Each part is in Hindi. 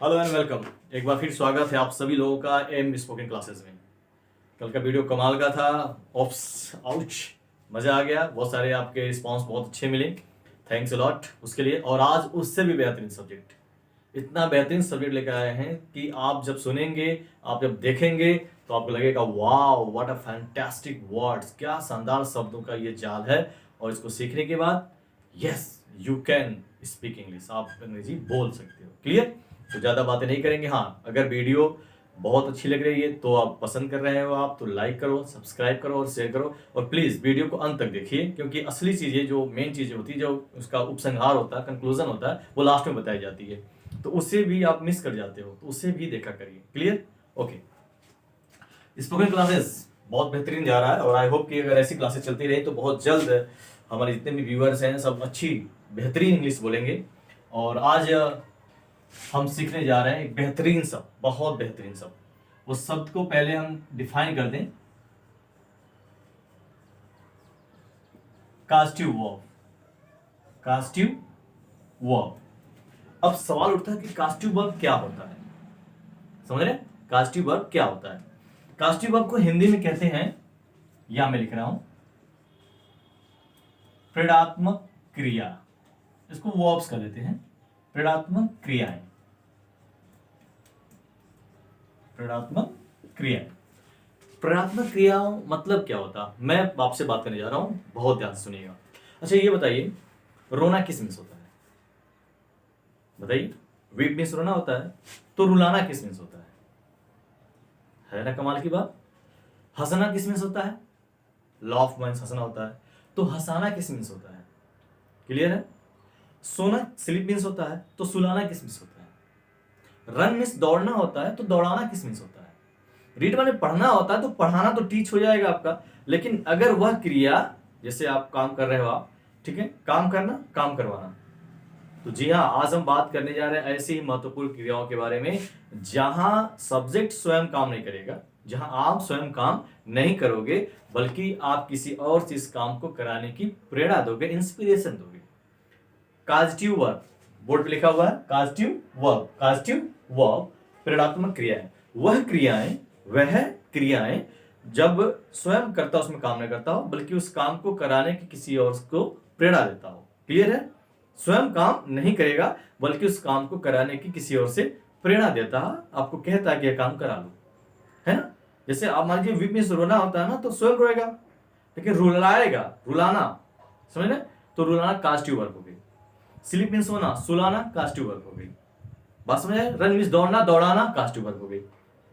Hello and welcome. एक बार फिर स्वागत है आप सभी लोगों का एम स्पोकन क्लासेस में। कल का वीडियो कमाल का था। ऑप्स आउच, मज़ा आ गया। बहुत सारे आपके रिस्पांस बहुत अच्छे मिले, थैंक्स अ लॉट उसके लिए। और आज उससे भी बेहतरीन सब्जेक्ट, इतना बेहतरीन सब्जेक्ट लेकर आए हैं कि आप जब सुनेंगे, आप जब देखेंगे तो आपको लगेगा wow what a fantastic words, क्या शानदार शब्दों का ये जाल है। और इसको सीखने के बाद yes you can speak English, आप अंग्रेजी बोल सकते हो। क्लियर? तो ज़्यादा बातें नहीं करेंगे। हाँ, अगर वीडियो बहुत अच्छी लग रही है तो आप पसंद कर रहे हो आप तो लाइक करो, सब्सक्राइब करो और शेयर करो। और प्लीज़ वीडियो को अंत तक देखिए, क्योंकि असली चीज़ें, जो मेन चीज़ें होती है, जो उसका उपसंहार होता है, कंक्लूजन होता है, वो लास्ट में बताई जाती है। तो उससे भी आप मिस कर जाते हो, तो उससे भी देखा करिए। क्लियर? ओके। स्पोकन क्लासेस बहुत बेहतरीन जा रहा है और आई होप कि अगर ऐसी क्लासेस चलती रही तो बहुत जल्द हमारे जितने भी व्यूअर्स हैं सब अच्छी बेहतरीन इंग्लिश बोलेंगे। और आज हम सीखने जा रहे हैं एक बेहतरीन शब्द, बहुत बेहतरीन शब्द। उस शब्द को पहले हम डिफाइन कर दें। Caustic verb, caustic verb. अब सवाल उठता है कि कास्टिव वर्ब क्या होता है। समझ रहे? कास्टिव वर्ब क्या होता है? कास्टिव वर्ब को हिंदी में कहते हैं, या मैं लिख रहा हूं, प्रेरणात्मक क्रिया। इसको वर्ब्स कर देते हैं, प्रेरणात्मक क्रियाएं। प्रेरणात्मक क्रियाएं, प्रेरणात्मक क्रियाओं मतलब क्या होता, मैं आपसे बात करने जा रहा हूं, बहुत ध्यान से सुनिएगा। अच्छा ये बताइए, रोना किस मीन्स होता है? बताइए। वीप मीन्स रोना होता है, तो रुलाना किस मीन्स होता है ना? कमाल की बात। हंसना किस मीन्स होता है? लॉफ मीन्स हंसना होता है, तो हंसाना किस मीन्स होता है? क्लियर है? सोना स्लीप मीन्स होता है, तो सुलाना किस मीन्स होता है? रन मीन्स दौड़ना होता है, तो दौड़ाना किस मीन्स होता है? रीड माने पढ़ना होता है, तो पढ़ाना तो टीच हो जाएगा आपका। लेकिन अगर वह क्रिया, जैसे आप काम कर रहे हो आप, ठीक है, काम करना, काम करवाना, तो जी हाँ, आज हम बात करने जा रहे हैं ऐसी ही महत्वपूर्ण क्रियाओं के बारे में जहां सब्जेक्ट स्वयं काम नहीं करेगा, जहां आप स्वयं काम नहीं करोगे, बल्कि आप किसी और चीज काम को कराने की प्रेरणा दोगे, इंस्पिरेशन दोगे। काजिटिव वर्ब, बोर्ड पे लिखा हुआ है काजिटिव वर्ब। काजिटिव वर्ब प्रेरणात्मक क्रियाएं, वह क्रियाएं जब स्वयं करता उसमें काम नहीं करता हो, बल्कि उस काम को कराने की किसी और को प्रेरणा देता हो। क्लियर है? स्वयं काम नहीं करेगा, बल्कि उस काम को कराने की किसी और से प्रेरणा देता है, आपको कहता है कि यह काम करा लो, है ना? जैसे आप मान लीजिए वीप में रोना होता है ना, तो स्वयं रोएगा, लेकिन रुलाएगा, रुलाना, समझ रहे? तो रुलाना कास्टिव वर्ब हो गई। स्लीप मीन्स सोना, सुलाना कास्टिव वर्ब हो गई। बात समझ आए? रन मीन्स दौड़ना, दौड़ाना कास्टिव वर्ब हो गई।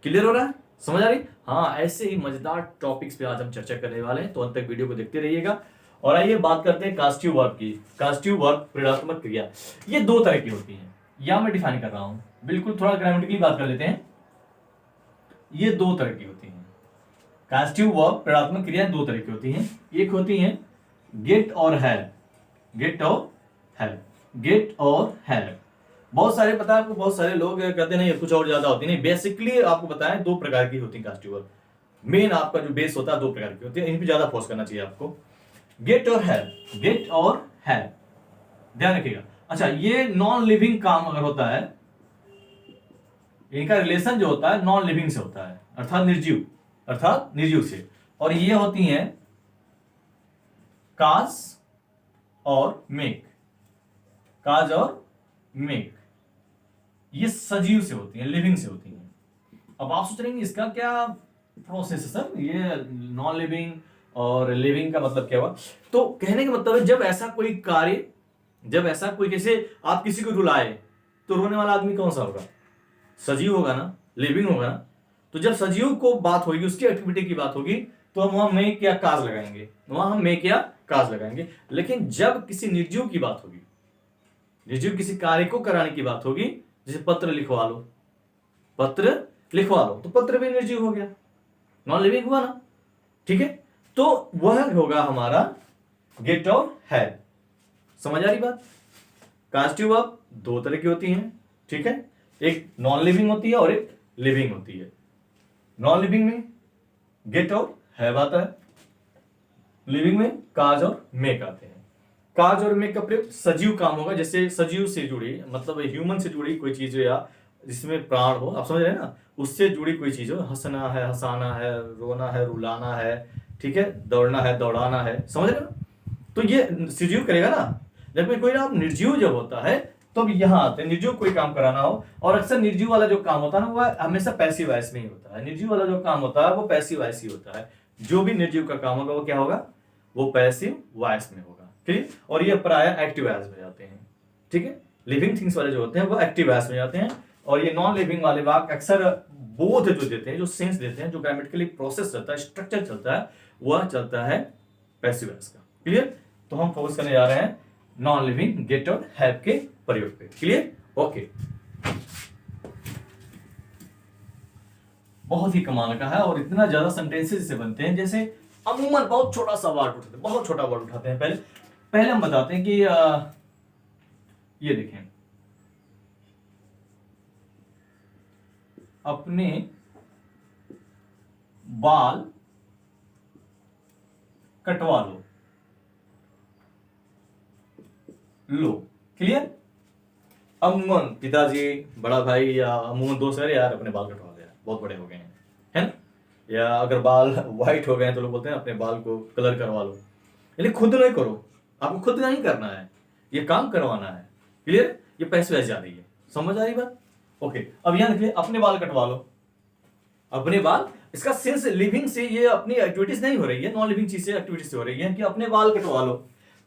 क्लियर हो रहा है? समझ आ रही? हाँ, ऐसे ही मजेदार टॉपिक्स पे आज हम चर्चा करने वाले हैं, तो अंत तक वीडियो को देखते रहिएगा। और आइए बात करते हैं कास्टिव वर्ब की। कास्टिव वर्ब प्रेरणात्मक क्रिया, ये दो तरह की होती है, या मैं डिफाइन कर रहा हूं, बिल्कुल थोड़ा ग्रामेटिकली बात कर लेते हैं। ये दो तरह की होती है, कास्टिव वर्ब प्रेरणात्मक क्रिया दो तरह की होती हैं। एक होती है गेट और हैव, गेट और हैव, गेट और हैव। बहुत सारे पता है आपको, बहुत सारे लोग कहते नहीं कुछ और ज्यादा होती नहीं। बेसिकली आपको बताएं दो प्रकार की होती है कास्टिव वर्ब। मेन आपका जो बेस होता है दो प्रकार की होती है, इन पे ज्यादा फोकस करना चाहिए आपको। गेट और हैव, गेट और हैव, ध्यान रखिएगा। अच्छा, ये नॉन लिविंग काम अगर होता है, इनका रिलेशन जो होता है नॉन लिविंग से होता है, अर्थात निर्जीव, अर्थात निर्जीव से। और ये होती हैं काज और मेक, काज और मेक, ये सजीव से होती हैं, लिविंग से होती हैं। अब आप सोच रहे हैं इसका क्या प्रोसेस है सर, ये नॉन लिविंग और लिविंग का मतलब क्या हुआ? तो कहने का मतलब है जब ऐसा कोई कार्य, जब ऐसा कोई, जैसे आप किसी को रुलाए, तो रोने वाला आदमी कौन सा होगा? सजीव होगा ना, लिविंग होगा ना। तो जब सजीव को बात होगी, उसकी एक्टिविटी की बात होगी, तो हम वहां मेक या काज लगाएंगे, वहां हम मेक या काज लगाएंगे। लेकिन जब किसी निर्जीव की बात होगी, निर्जीव किसी कार्य को कराने की बात होगी, जैसे पत्र लिखवा लो, पत्र लिखवा लो, तो पत्र भी निर्जीव हो गया, नॉन लिविंग हुआ ना, ठीक है? तो वह होगा हमारा गेट और हैव। समझ आ रही बात? कास्टिव वर्ब दो तरह की होती हैं, ठीक है? एक नॉन लिविंग होती है और एक लिविंग होती है। नॉन लिविंग में गेट और हैव आता है, लिविंग में काज और मेक आते हैं। काज और मेक का प्रयोग सजीव काम होगा, जैसे सजीव से जुड़ी, मतलब ह्यूमन से जुड़ी कोई चीज या जिसमें प्राण हो, आप समझ रहे हैं ना, उससे जुड़ी कोई चीज हो, हंसना है, हंसाना है, रोना है, रुलाना है, ठीक है, दौड़ना है, दौड़ाना है, समझ रहे हो ना, तो ये सजीव करेगा ना। जब कोई ना निर्जीव जब होता है तब यहाँ आते हैं, निर्जीव कोई काम कराना हो, और अक्सर निर्जीव वाला जो काम होता है ना वो हमेशा पैसिव वॉइस में ही होता है। निर्जीव वाला जो काम होता है वो पैसिव वॉइस ही होता है। जो भी निर्जीव का काम होगा वो क्या होगा, वो पैसिव वॉइस में होगा, ठीक। और ये प्राय एक्टिव वॉइस में जाते हैं, ठीक है। लिविंग थिंग्स वाले जो होते हैं वो एक्टिव वॉइस में जाते हैं, और ये नॉन लिविंग वाले वाक्य अक्सर बोध जो देते हैं, जो सेंस देते हैं, जो ग्रामेटिकली प्रोसेस चलता है, स्ट्रक्चर चलता है, वह चलता है पैसिव वॉइस का। क्लियर। तो हम फोकस करने जा रहे हैं नॉन लिविंग गेट और हैव के प्रयोग पे। Clear, okay. बहुत ही कमाल का है, और इतना ज्यादा सेंटेंसेस से बनते हैं, जैसे अमूमन बहुत छोटा सा वर्ड उठाते हैं, बहुत छोटा वर्ड उठाते हैं। पहले हम बताते हैं कि ये देखें, अपने बाल कटवा लो। क्लियर। अमूमन पिताजी, बड़ा भाई या अमूमन दोस्त, अरे यार अपने बाल कटवा दे यार, बहुत बड़े हो गए हैं, है ना। या अगर बाल व्हाइट हो गए हैं तो लोग बोलते हैं अपने बाल को कलर करवा लो। यानी खुद नहीं करो, आपको खुद नहीं करना है, ये काम करवाना है। क्लियर। ये पैसे वैसे आ रही है, समझ आ रही बात। ओके, अब यहां देखिए, अपने बाल कटवा लो। अपने बाल, इसका सेंस लिविंग से, ये अपनी एक्टिविटीज नहीं हो रही है, नॉन लिविंग चीज से एक्टिविटीज से हो रही है कि अपने बाल कटवा लो।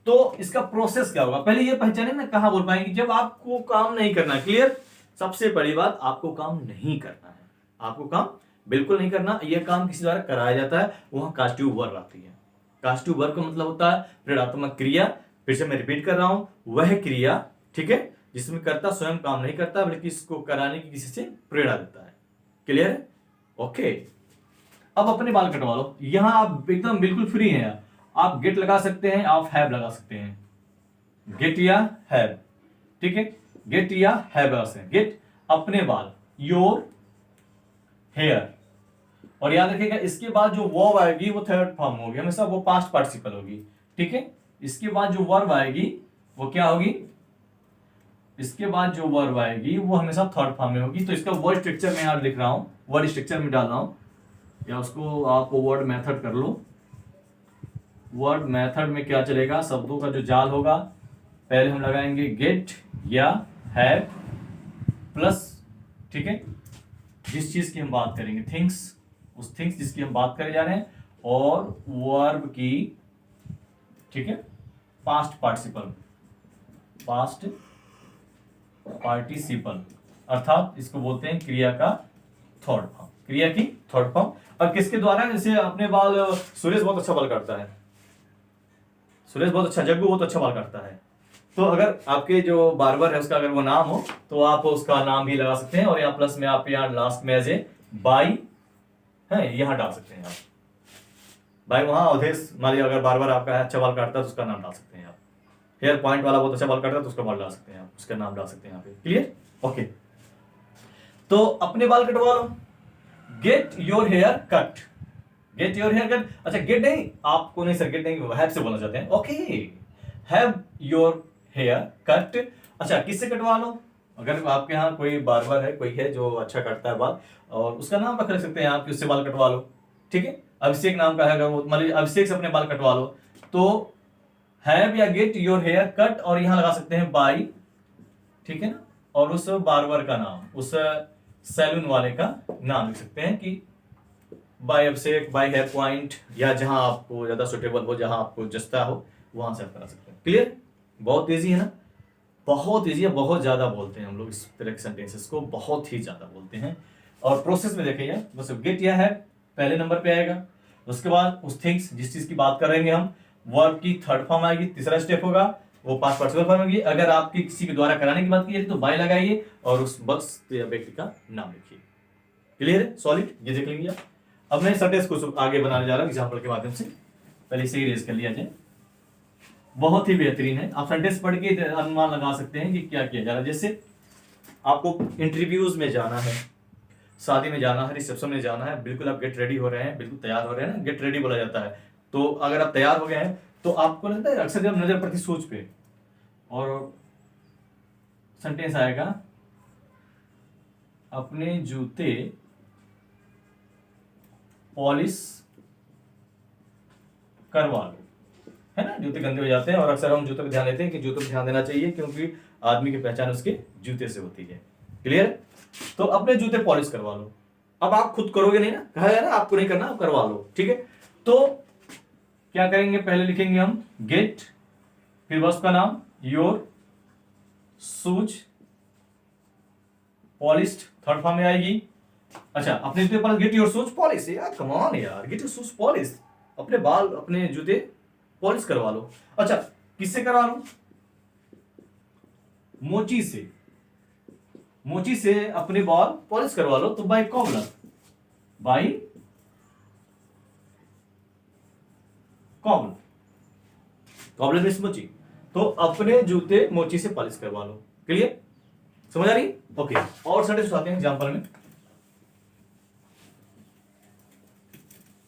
तो इसका प्रोसेस क्या होगा, पहले ये पहचाने ना, कहां बोल पाएंगे, जब आपको काम नहीं करना है। क्लियर। सबसे बड़ी बात, आपको काम नहीं करना है, आपको काम बिल्कुल नहीं करना। यह काम किसी द्वारा कराया जाता है, वहां कास्टिव वर्ब आती है। कास्टिव वर्ब का मतलब होता है प्रेरणात्मक क्रिया। फिर से मैं रिपीट कर रहा हूं, वह क्रिया, ठीक है, जिसमें कर्ता स्वयं काम नहीं करता बल्कि इसको कराने की किसी से प्रेरणा देता है। क्लियर है, ओके। अब अपने बाल कटवा लो, यहां आप एकदम बिल्कुल फ्री हैं, आप गेट लगा सकते हैं, आप हैव लगा सकते हैं, गेट या हैव, ठीक है, गेट या हैव लगा सकते हैं। गेट अपने बाल, योर हेयर, और याद रखिएगा इसके बाद जो वर्ब आएगी वो थर्ड फॉर्म होगी, हमेशा वो पास्ट पार्टिसिपल होगी, ठीक है। इसके बाद जो वर्ब आएगी वो क्या होगी, इसके बाद जो वर्ब आएगी वो हमेशा थर्ड फॉर्म में होगी। तो इसका वर्ड स्ट्रक्चर मैं यहां लिख रहा हूं, वर्ड स्ट्रक्चर में डाल रहा हूं, या उसको आप वर्ड मेथड कर लो। वर्ड मेथड में क्या चलेगा, शब्दों का जो जाल होगा, पहले हम लगाएंगे गेट या हैव प्लस, ठीक है, जिस चीज की हम बात करेंगे, थिंग्स, उस थिंग्स जिसकी हम बात करे जा रहे हैं, और वर्ब की, ठीक है, पास्ट पार्टिसिपल, पास्ट पार्टिसिपल, अर्थात इसको बोलते हैं क्रिया का थर्ड फॉर्म, क्रिया की थर्ड फॉर्म। अब किसके द्वारा, जैसे अपने बाल, सुरेश बहुत अच्छा बाल काटता है, सुरेश बहुत अच्छा, जग्गू बहुत अच्छा बाल काटता है। तो अगर आपके जो बार्बर है उसका अगर वो नाम हो तो आप उसका नाम भी लगा सकते हैं, और यहाँ प्लस में आप यहाँ लास्ट में एज ए बाई है यहाँ डाल सकते हैं आप, भाई वहां अवधेश, मान लीजिए अगर बार्बर आपका है, अच्छा बाल काटता है तो उसका नाम डाल सकते हैं आप। हेयर पॉइंट वाला बहुत अच्छा बाल काटता है तो उसका बाल डाल सकते हैं आप, उसका नाम डाल सकते हैं यहाँ पे। Clear, okay. तो अपने बाल कटवा लो, get your hair cut, get your hair cut. अच्छा गेट नहीं, आपको नहीं सर, गेट नहीं, हैव से बोलना चाहते हैं, okay, have your hair cut. अच्छा किससे कटवा लो, अगर आपके यहाँ कोई बार्बर है, कोई है जो अच्छा काटता है बाल, और उसका नाम रख सकते हैं आप, उससे बाल कटवा लो, ठीक है। अभिषेक नाम का है, अगर वो मान लीजिए अभिषेक से अपने बाल कटवा लो, तो हैव या गेट योर हेयर कट, और यहां लगा सकते हैं बाई, ठीक है ना, और उस बार्बर का नाम, उस सैलून वाले का नाम लिख सकते हैं कि by Abhishek, by Hair Point, या जहां आपको ज्यादा सुटेबल हो, जहां आपको जस्ता हो, वहां से आप करा सकते हैं। क्लियर, बहुत ईजी है ना, बहुत ईजी है, बहुत ज्यादा बोलते हैं हम लोग इस तरह के सेंटेंसेस को, बहुत ही ज्यादा बोलते हैं। और प्रोसेस में देखिए, बस गेट या है पहले नंबर पे आएगा, उसके बाद उस थिंग्स जिस चीज की बात करेंगे हम, वर्ब की थर्ड फॉर्म आएगी, तीसरा स्टेप होगा वो पास्ट पार्टिसिपल फॉर्म होगी। अगर आपकी किसी के द्वारा कराने की बात की तो बाय लगाइए और उस बस व्यक्ति का नाम लिखिए। क्लियर है, सॉलिड, ये देख लीजिए। अब मैं सेंटेंस को आगे बनाने जा रहा हूं एग्जांपल के माध्यम से, पहले से ही रेज कर लिया जाए। बहुत ही बेहतरीन है, आप सेंटेंस पढ़ के अनुमान लगा सकते हैं कि क्या किया जा रहा है। जैसे आपको इंटरव्यूज में जाना है, शादी में जाना है, रिसेप्शन में जाना है, बिल्कुल आप गेट रेडी हो रहे हैं, बिल्कुल तैयार हो रहे हैं ना, गेट रेडी बोला जाता है। तो अगर आप तैयार हो गए हैं तो आपको लगता है अक्सर जब नजर पड़ती सोच पे, और सेंटेंस आएगा अपने जूते पॉलिश करवा लो, है ना। जूते गंदे हो जाते हैं और अक्सर हम जूतों पे ध्यान देते हैं कि जूतों पे ध्यान देना चाहिए, क्योंकि आदमी की पहचान उसके जूते से होती है। क्लियर। तो अपने जूते पॉलिश करवा लो। अब आप खुद करोगे नहीं ना, कहा है ना आपको नहीं करना, आप करवा लो, ठीक है। तो क्या करेंगे, पहले लिखेंगे हम गेट, फिर वर्ब का नाम your shoes polished, third form में आएगी। अच्छा, अपने जूते पर गेट योर शूज पॉलिश, यार कम ऑन यार, गेट योर शूज पॉलिश, अपने बाल अपने जूते पॉलिश करवा लो। अच्छा, किससे करवा लो, मोची से, मोची से अपने बाल पॉलिश करवा लो। तो by cobbler, by cobbler, cobbler means मोची। तो अपने जूते मोची से पॉलिश करवा लो। क्लियर, समझ आ रही। ओके, और सेंटेंस आते हैं एग्जांपल में।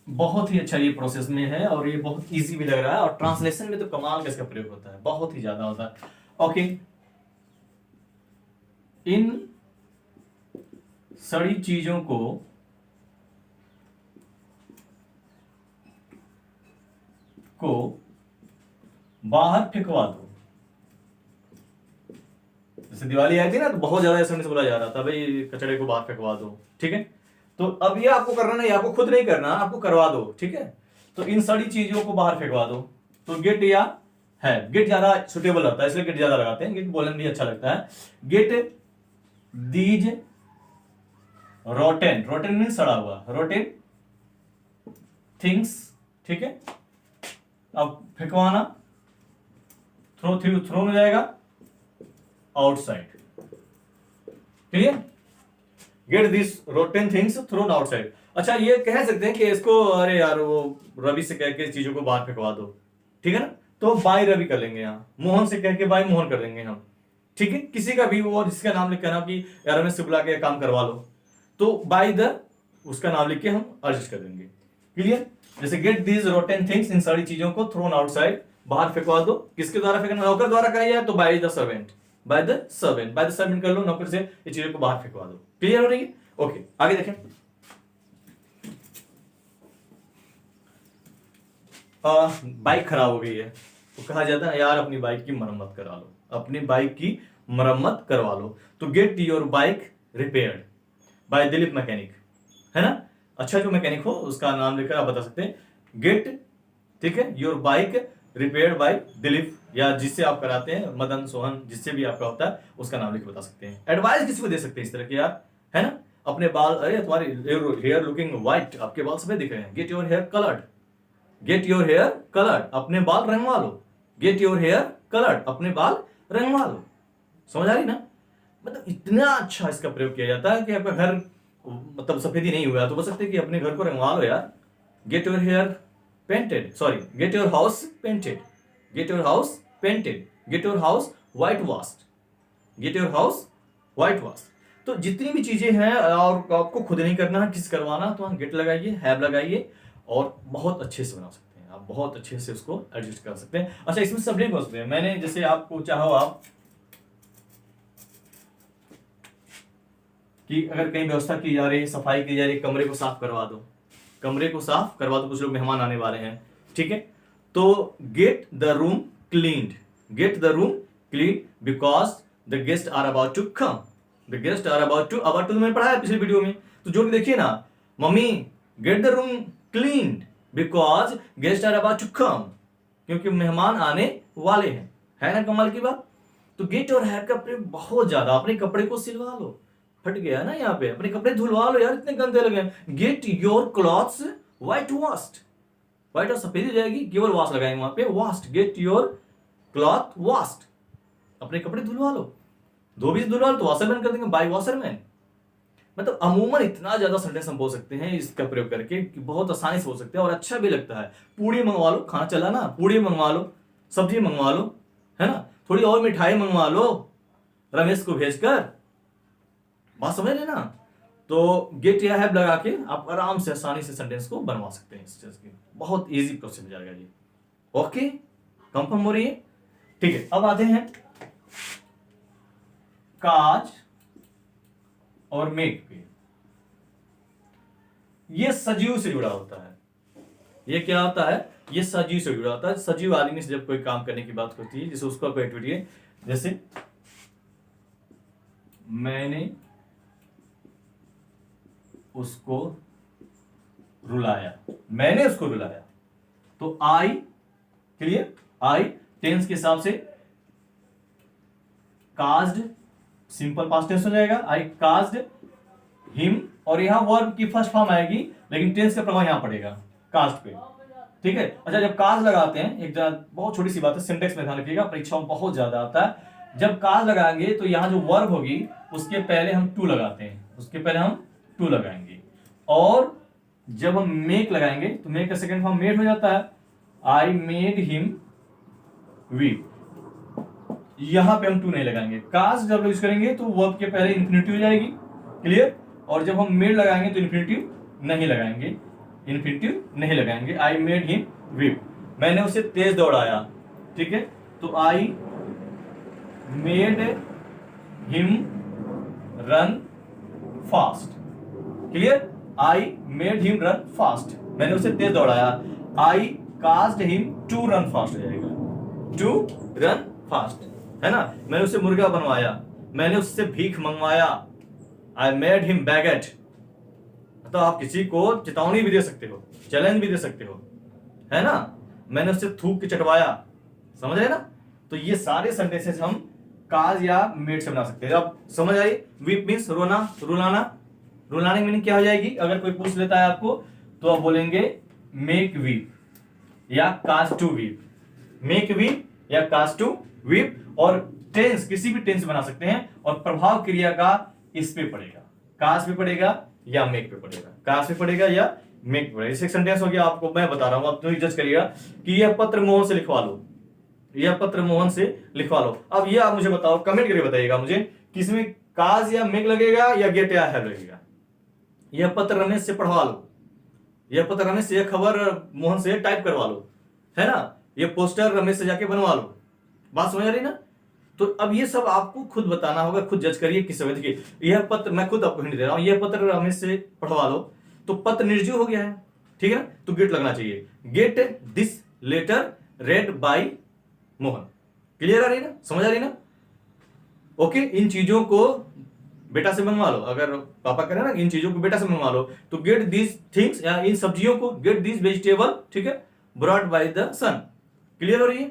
बहुत ही अच्छा ये प्रोसेस में है और ये बहुत इजी भी लग रहा है, और ट्रांसलेशन में तो कमाल का इसका प्रयोग होता है, बहुत ही ज्यादा होता है। ओके, इन सड़ी चीजों को बाहर फेंकवा दो। जैसे दिवाली आई थी ना, तो बहुत ज्यादा ऐसा बोला जा रहा था, भाई कचड़े को बाहर फेंकवा दो, ठीक है। तो अब ये आपको करना नहीं, आपको खुद नहीं करना, आपको करवा दो, ठीक है। तो इन सड़ी चीजों को बाहर फेंकवा दो। तो गेट या है, गेट ज्यादा सुटेबल रहता है, इसलिए गेट ज्यादा लगाते हैं, गेट बोलने में भी अच्छा लगता है। Get these rotten, rotten mean सड़ा हुआ, रोटेन थिंग्स, ठीक है। अब फेंकवाना, थ्रो, थ्रो हो जाएगा outside. Clear, get this rotten things thrown outside. अच्छा, ये कह सकते हैं कि इसको अरे यार वो रवि से कह के चीजों को बाहर फेंकवा दो, ठीक है ना। तो बाय रवि कर लेंगे यहाँ, मोहन से कह के बाय मोहन कर देंगे हम, ठीक है। किसी का भी वो जिसका नाम लिख के ना कि यार रमेश से बुला के काम करवा लो, तो बाय द उसका नाम लिख के हम एडजस्ट कर देंगे। क्लियर, जैसे गेट दीज रोटेन थिंग्स, इन सारी चीजों को थ्रोन आउटसाइड, बाहर फेंकवा दो। किसके द्वारा फेंकना, नौकर द्वारा कहा जाए तो by the servant, by the servant, by the servant कर लो, नौकर से ये चीजों को बाहर फेंकवा दो। क्लियर हो रही है। ओके, आगे देखें। बाइक खराब हो गई है, तो कहा जाता है यार अपनी बाइक की मरम्मत करा लो, अपनी बाइक की मरम्मत करवा लो। तो get your bike repaired bye Dilip mechanic, है ना। अच्छा, जो मैकेनिक हो उसका नाम लेकर आप बता सकते हैं गेट, ठीक है, your bike repaired bye Dilip, या जिससे आप कराते हैं मदन सोहन, जिससे भी आपका होता है उसका नाम लेकर बता सकते हैं। एडवाइस किसी को दे सकते हैं इस तरह के यार, है ना। अपने बाल, अरे तुम्हारे हेयर लुकिंग व्हाइट, आपके बाल सफेद दिख रहे हैं, get your hair coloured, get your hair coloured, अपने बाल रंगवा लो। गेट योर हेयर कलर्ड, अपने बाल रंगवा लो। समझ आ रही ना, मतलब इतना अच्छा इसका प्रयोग किया जाता है कि आपका घर मतलब सफेदी नहीं हुआ तो बोल सकते हैं कि अपने घर को रंगवा लो यार। Get your hair painted, sorry get your house painted, get your house painted, get your house white washed, get your house white washed. तो जितनी भी चीजें हैं और आपको खुद नहीं करना है, किस करवाना, तो हम गेट लगाइए, हैव लगाइए और बहुत अच्छे से बना सकते हैं आप, बहुत अच्छे से उसको एडजस्ट कर सकते हैं। अच्छा, इसमें सब्जेक्ट बोल सकते हैं, मैंने जैसे आपको चाहो आप कि अगर कहीं व्यवस्था की जा रही, सफाई की जा रही, कमरे को साफ करवा दो, कमरे को साफ करवा दो, कुछ लोग मेहमान आने वाले हैं, ठीक है। तो get the room cleaned, get the room clean because the guest are about to come, the guest are about to मैंने पढ़ाया पिछले वीडियो में, तो जोड़ के देखिए ना, mummy get the room cleaned because guest are about to come, क्योंकि मेहमान आने वाले हैं, है ना कमाल की बात। तो गेट और हैव का प्रयोग बहुत ज्यादा, अपने कपड़े को सिलवा लो, फट गया ना यहाँ पे, अपने कपड़े धुलवा लो यार, इतने गंदे लगे। Get your clothes white washed, white और सफेद हो जाएगी, केवल वॉश लगाएंगे वहां पे, washed, get your cloth washed, अपने कपड़े धुलवा लो, धोबी से धुलवा लो तो वॉशरमैन कर देंगे, बाय वॉशरमैन। मतलब अमूमन इतना ज्यादा सेंटेंस हम बोल सकते हैं इसका प्रयोग करके कि बहुत आसानी से बोल सकते हैं और अच्छा भी लगता है। पूड़ी मंगवा लो, खाना चला ना, पूड़ी मंगवा लो, सब्जी मंगवा लो, है ना, थोड़ी और मिठाई मंगवा लो रमेश को भेजकर, बात समझ रहे ना। तो गेट या हैव लगा के आप आराम से आसानी से सेंटेंस को बनवा सकते हैं, इस चीज की बहुत इजी प्रोसेस हो जाएगा जी। ओके, कंफर्म हो रही है, ठीक है। अब आते हैं काज और मेक पे, ये सजीव से जुड़ा होता है। ये क्या होता है? ये सजीव से जुड़ा होता है। सजीव आदमी से जब कोई काम करने की बात होती है, जैसे उसका कोई एक्टिविटी है, जैसे मैंने उसको रुलाया, मैंने उसको रुलाया, तो आई, क्लियर, आई टेंस के हिसाब से काज्ड, सिंपल पास्ट टेंस हो जाएगा, आई काज्ड हिम, और यहां वर्ब की फर्स्ट फॉर्म आएगी, लेकिन टेंस का प्रभाव यहां पड़ेगा कास्ट पे, ठीक है। अच्छा, जब काज लगाते हैं, एक बहुत छोटी सी बात है, सिंटेक्स में ध्यान रखिएगा, परीक्षाओं में बहुत ज्यादा आता है। जब काज लगाएंगे तो यहां जो वर्ब होगी उसके पहले हम टू लगाते हैं, उसके पहले हम टू लगाएंगे, और जब हम मेक लगाएंगे तो मेक का सेकंड फॉर्म मेड हो जाता है, आई मेड हिम वीप, यहां पे हम टू नहीं लगाएंगे। काज जब यूज करेंगे तो वर्ब के पहले इंफिनिटिव हो जाएगी, क्लियर, और जब हम मेड लगाएंगे तो इंफिनिटिव नहीं लगाएंगे, इंफिनिटिव नहीं लगाएंगे। आई मेड हिम वीप, मैंने उसे तेज दौड़ाया, ठीक है, तो I made him run fast, clear, I made him run fast, मैंने उसे तेज दौड़ाया। I caused him to run fast हो जाएगा, टू रन फास्ट, है ना। मैंने उसे मुर्गा बनवाया, मैंने उससे भीख मंगवाया, आई मेड हिम बैगेट। तो आप किसी को चेतावनी भी दे सकते हो, चैलेंज भी दे सकते हो, है ना। मैंने उससे थूक के चटवाया, समझ आए ना। तो ये सारे सेंटेंसेस हम काज या मेड से बना सकते हैं। अब समझ आई, वीप मीन्स रोना, रुलाना, रुलाने की मीनिंग क्या हो जाएगी? अगर कोई पूछ लेता है आपको तो आप बोलेंगे मेक वीप या काज टू वीप, मेक वीप या काज टू वीप, और टेंस किसी भी टेंस बना सकते हैं, और प्रभाव क्रिया का इस पे पड़ेगा, काज पे पड़ेगा या मेक पे पड़ेगा, काज पे पड़ेगा या मेक पे पड़ेगा। इसे सेंटेंस हो गया, आपको मैं बता रहा हूं, आप तो जज करिएगा कि यह पत्र मोहन से लिखवा लो, यह पत्र मोहन से लिखवा लो। अब ये आप मुझे बताओ, कमेंट करके बताइएगा मुझे, किसमें काज या मेक लगेगा या गेट या हैव लगेगा। यह पत्र रमेश से पढ़वा लो, यह पत्र रमेश से, यह खबर मोहन से टाइप करवा लो, है ना, यह पोस्टर रमेश से जाके बनवा लो। बात समझ आ रही ना। तो अब ये सब आपको खुद बताना होगा, खुद जज करिए किस समय। देखिए, यह पत्र, मैं खुद आपको हिंट दे रहा हूं, यह पत्र रमेश से पढ़वा लो, तो पत्र निर्जीव हो गया है, ठीक है ना, तो गेट लगना चाहिए, get this letter read by Mohan. Clear आ रही ना, समझ आ रही ना। ओके, इन चीजों को बेटा से मंगवा लो, अगर पापा कह रहे हैं ना इन चीजों को बेटा से मंगवा लो, तो गेट दीज थिंग्स, या इन सब्जियों को, गेट दीज वेजिटेबल, ठीक है, brought by the sun. Clear हो रही है।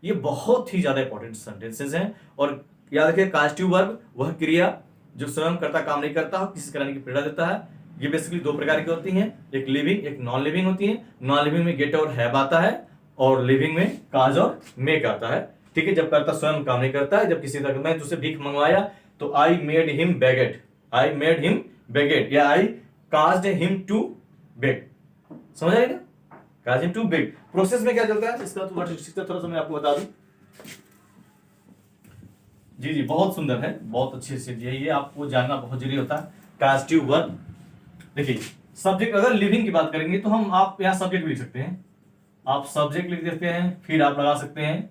ये बहुत ही ज्यादा इंपॉर्टेंट सेंटेंसेस हैं, और याद रखिए कास्टिव वर्ब वह क्रिया जो स्वयं करता काम नहीं करता, किसी कराने की प्रेरणा देता है। ये बेसिकली दो प्रकार की होती हैं, एक लिविंग, एक नॉन लिविंग होती है। नॉन लिविंग में गेट और हैव आता है, और लिविंग में काज और मेक आता है, ठीक है। जब करता स्वयं काम नहीं करता है, जब किसी तरह मैं तुझसे भीख मंगवाया तो I made him baguette, I made him baguette, या आई काज्ड हिम टू बेग। समझ आएगा, काज हिम टू बेग। प्रोसेस में क्या चलता है इसका थोड़ा सा मैं आपको बता दूं। जी जी, बहुत सुंदर है, बहुत अच्छी चीज है ये, आपको जानना बहुत जरूरी होता है। कास्टिव वर्ब, देखिए सब्जेक्ट, अगर लिविंग की बात करेंगे तो हम, आप यहाँ सब्जेक्ट भी लिख सकते हैं, आप सब्जेक्ट लिख देते हैं, फिर आप लगा सकते हैं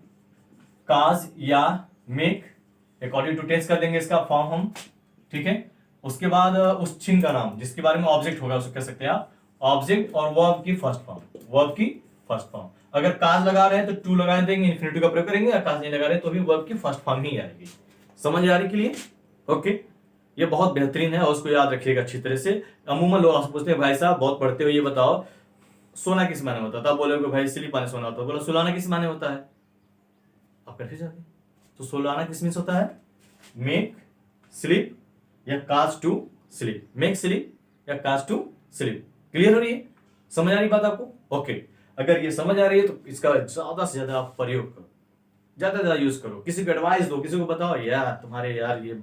काज या मेक, अकॉर्डिंग टू टेंस कर देंगे इसका फॉर्म हम, ठीक है। उसके बाद उस चिन्ह का नाम जिसके बारे में ऑब्जेक्ट होगा उसको कह सकते हैं आप ऑब्जेक्ट, और वर्ब की फर्स्ट फॉर्म, वर्ब की फर्स्ट फॉर्म। अगर काज लगा रहे हैं तो टू लगा देंगे, इन्फिनिटिव का प्रयोग करेंगे, या काज नहीं लगा रहे तो भी वर्ब की फर्स्ट फॉर्म ही आएगी। समझ आ रही के लिए, ओके। ये बहुत बेहतरीन है और उसको याद रखिएगा अच्छी तरह से। अमूमन लोग आपसे पूछते हैं भाई साहब बहुत पढ़ते हो, ये बताओ सोना किस माने होता है, तब बोलोगे भाई स्लीप माने सोना होता है, बोलो सुलाना किस माने होता है, आप कंफ्यूज जाते। तो सुलाना किस मीन्स होता है, मेक स्लीप या काज टू स्लीप, मेक स्लीप या काज टू स्लीप। क्लियर हो रही है, समझ आ रही बात आपको, ओके। अगर ये समझ आ रही है तो इसका ज्यादा से ज्यादा आप प्रयोग करो, ज्यादा से ज्यादा यूज करो, किसी को एडवाइस दो, किसी को बताओ यार तुम्हारे यार ये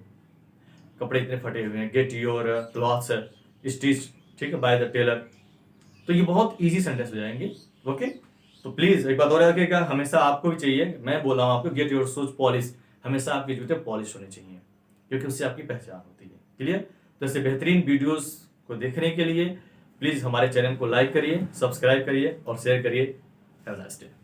कपड़े इतने फटे हुए हैं, गेट योर क्लॉथ्स स्टिच, ठीक है, बाय द टेलर। तो ये बहुत इजी सेंटेंस हो जाएंगे, ओके। तो प्लीज एक बात और याद रखिएगा, हमेशा आपको भी चाहिए, मैं बोल रहा हूँ आपको, गेट योर शूज पॉलिश, हमेशा आपके जूते पॉलिश होने चाहिए, क्योंकि उससे आपकी पहचान होती है। क्लियर। तो ऐसे बेहतरीन वीडियोस को देखने के लिए प्लीज हमारे चैनल को लाइक करिए, सब्सक्राइब करिए और शेयर करिए। Have a nice day.